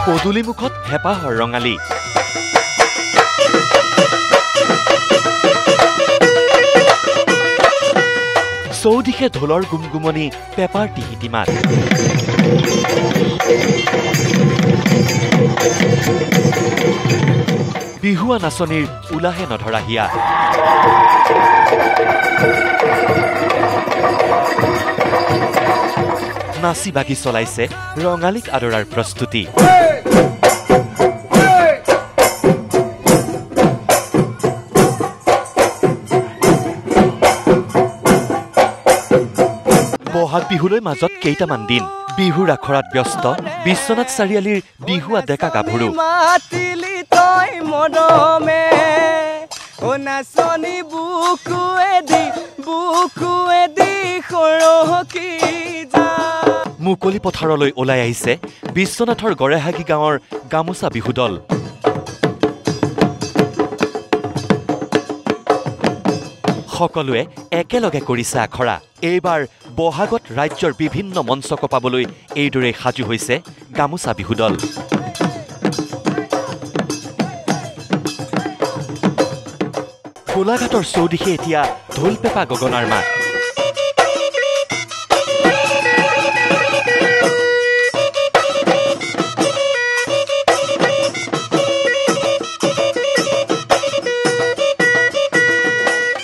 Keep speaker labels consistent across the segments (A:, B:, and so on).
A: পদূলিমুখত হেঁপাহৰ ৰঙালী চৌদিশে ঢোলৰ গুমগুমনি পেপাৰ টিহিটি মাত বিহুৱা নাচনীৰ উলাহে নধৰা হিয়া নাচি বাগি চলাইছে ৰঙালীক আদৰাৰ প্ৰস্তুতি বহাগ বিহুলৈ মাজত কেইটামান দিন বিহুৰ আখৰাত ব্যস্ত বিশ্বনাথ চাৰিআলিৰ বিহুৱা ডেকা গাভৰু মুকলি পথাৰলৈ ওলাই আহিছে বিশ্বনাথৰ গৰেহাগী গাঁৱৰ গামোচা বিহু দল সকলোৱে একেলগে কৰিছে আখৰা এইবাৰ বহাগত ৰাজ্যৰ বিভিন্ন মঞ্চ কপাবলৈ এইদৰে সাজু হৈছে গামোচা বিহু দল কোলাঘাটৰ চৌদিশে এতিয়া ঢোল পেঁপা গগনাৰ মাত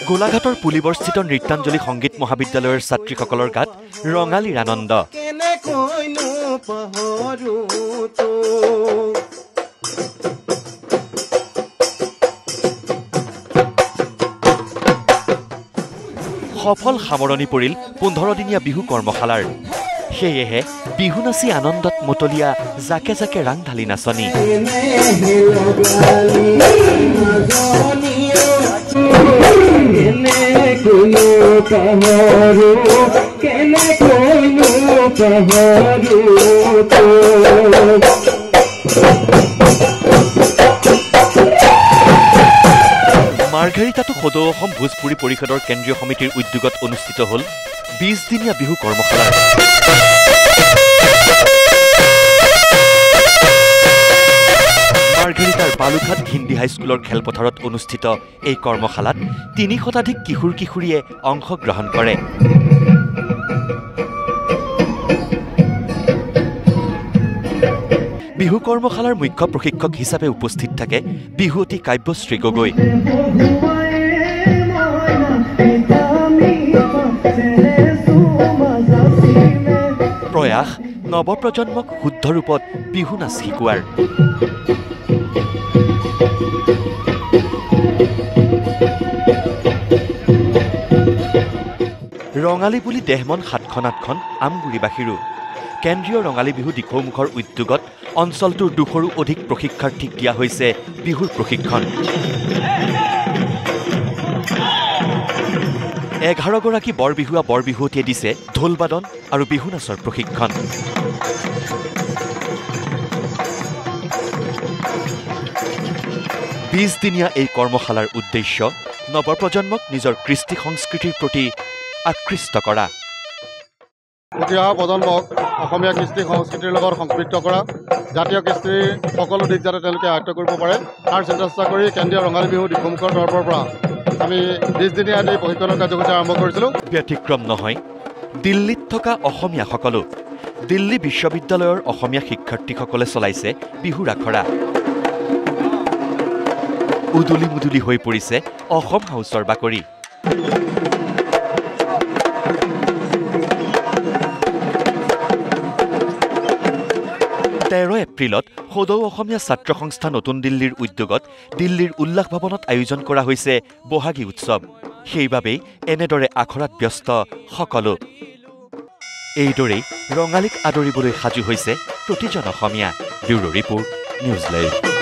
A: গোলাঘাটৰ পুলিবৰস্থিত নৃত্যাঞ্জলি সংগীত মহাবিদ্যালয়ৰ ছাত্ৰীসকলৰ গাত ৰঙালীৰ আনন্দ সফল সামৰণি পৰিল 15দিনীয়া বিহু কৰ্মশালাৰ সেয়েহে বিহু নাচি আনন্দত মতলীয়া জাকে জাকে ৰাং ঢালি নাচনি মাৰ্ঘেৰিটাতো সদৌ অসম ভোজপুৰী পৰিষদৰ কেন্দ্ৰীয় সমিতিৰ উদ্যোগত অনুষ্ঠিত হ'ল 20 দিনীয়া বিহু কৰ্মশালা মাৰ্ঘেৰিটাৰ বালুঘাট হিন্দী হাইস্কুলৰ খেলপথাৰত অনুষ্ঠিত এই কৰ্মশালাত 3 শতাধিক কিশোৰ কিশোৰীয়ে অংশগ্ৰহণ কৰে বিহু কৰ্মশালাৰ মুখ্য প্ৰশিক্ষক হিচাপে উপস্থিত থাকে বিহুৱতী কাব্যশ্ৰী গগৈ প্ৰয়াস নৱপ্ৰজন্মক শুদ্ধ ৰূপত বিহু নাচ শিকোৱাৰ ৰঙালী বুলি দেহমন 7-8খন আমগুৰিবাসীৰো কেন্দ্ৰীয় ৰঙালী বিহু দিখৌমুখৰ উদ্যোগত অঞ্চলটোৰ 200ৰো অধিক প্ৰশিক্ষাৰ্থীক দিয়া হৈছে বিহুৰ প্ৰশিক্ষণ 11 গৰাকী বৰবিহুৱা বৰবিহুৱতীয়ে দিছে ঢোলবাদন আৰু বিহু নাচৰ প্ৰশিক্ষণ 20 দিনীয়া এই কৰ্মশালাৰ উদ্দেশ্য নৱপ্ৰজন্মক নিজৰ কৃষ্টি সংস্কৃতিৰ প্ৰতি আকৃষ্ট কৰা
B: উঠি অহা প্ৰজন্মক অসমীয়া কৃষ্টি সংস্কৃতিৰ লগত সংপৃক্ত কৰা জাতীয় কৃষ্টিৰ সকলো দিশ যাতে তেওঁলোকে আয়ত্ব কৰিব পাৰে তাৰ চেষ্টা কৰি কেন্দ্ৰীয় ৰঙালী বিহু দিখৌমুখৰ তৰফৰ পৰা আমি 20 দিনীয়া এই প্ৰশিক্ষণৰ কাৰ্যসূচী আৰম্ভ কৰিছিলোঁ
A: ব্যতিক্ৰম নহয় দিল্লীত থকা অসমীয়াসকলো দিল্লী বিশ্ববিদ্যালয়ৰ অসমীয়া শিক্ষাৰ্থীসকলে চলাইছে বিহুৰ আখৰা উদুলি মুদুলি হৈ পৰিছে অসম হাউচৰ বাকৰি 13 এপ্ৰিলত সদৌ অসমীয়া ছাত্ৰ সংস্থা নতুন দিল্লীৰ উদ্যোগত দিল্লীৰ উল্লাস ভৱনত আয়োজন কৰা হৈছে বহাগী উৎসৱ সেইবাবেই এনেদৰে আখৰাত ব্যস্ত সকলো এইদৰেই ৰঙালীক আদৰিবলৈ সাজু হৈছে প্ৰতিজন অসমীয়া ব্যুৰ' ৰিপৰ্ট নিউজ লাইভ